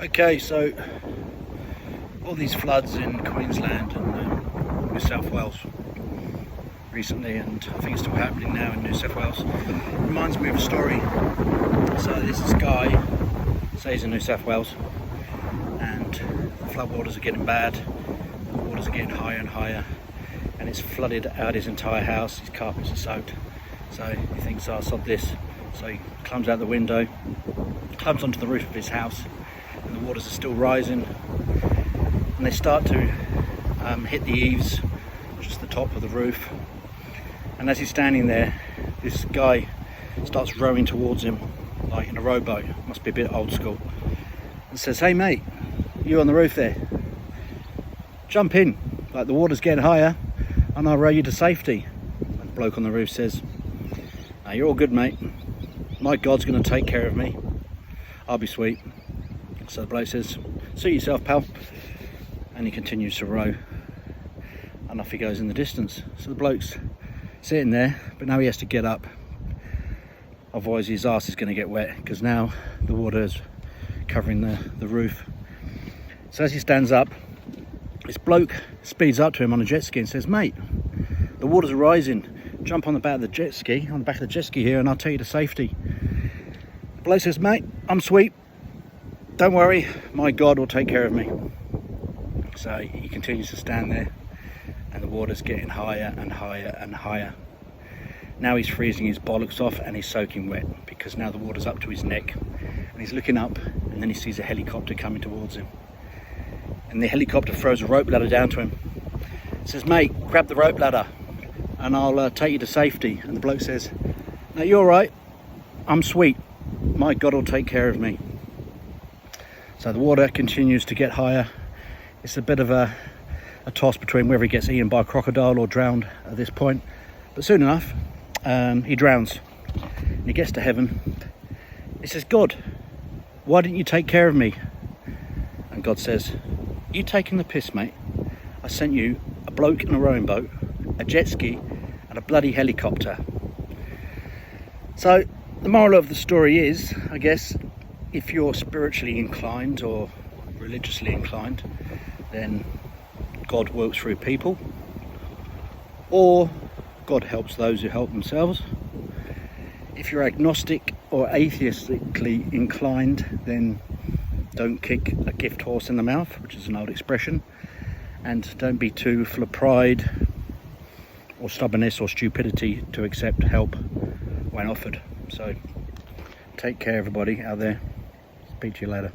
Okay, so all these floods in Queensland and New South Wales recently, and I think it's still happening now in New South Wales, reminds me of a story. So this guy stays in New South Wales and the flood waters are getting bad, the waters are getting higher and higher, and it's flooded out his entire house. His carpets are soaked, so he thinks, oh, sod this. So he climbs out the window, climbs onto the roof of his house, and the waters are still rising, and they start to hit the eaves, just the top of the roof. And as he's standing there, this guy starts rowing towards him like in a rowboat, must be a bit old school, and says, "Hey mate, you on the roof there, jump in, like the water's getting higher and I'll row you to safety." And the bloke on the roof says, "No, you're all good mate, my God's going to take care of me, I'll be sweet." So the bloke says, "Suit yourself pal," and he continues to row, and off he goes in the distance. So the bloke's sitting there, but now he has to get up, otherwise his arse is going to get wet, because now the water is covering the roof. So as he stands up, this bloke speeds up to him on a jet ski and says, "Mate, the waters are rising, jump on the back of the jet ski, here, and I'll take you to safety." The bloke says, "Mate, I'm sweet, don't worry, my God will take care of me." So he continues to stand there, and the water's getting higher and higher and higher. Now he's freezing his bollocks off and he's soaking wet, because now the water's up to his neck, and he's looking up, and then he sees a helicopter coming towards him, and the helicopter throws a rope ladder down to him. It says, "Mate, grab the rope ladder and I'll take you to safety." And the bloke says, "No, you're right, I'm sweet, my God will take care of me." So the water continues to get higher. It's a bit of a toss between whether he gets eaten by a crocodile or drowned at this point, but soon enough he drowns, and he gets to heaven. He says, "God, why didn't you take care of me?" And God says, "You taking the piss, mate? I sent you a bloke in a rowing boat, a jet ski and a bloody helicopter." So the moral of the story is, I guess, if you're spiritually inclined or religiously inclined, then God works through people, or God helps those who help themselves. If you're agnostic or atheistically inclined, then don't kick a gift horse in the mouth, which is an old expression, and don't be too full of pride or stubbornness or stupidity to accept help when offered. So take care everybody out there. Speak to you later.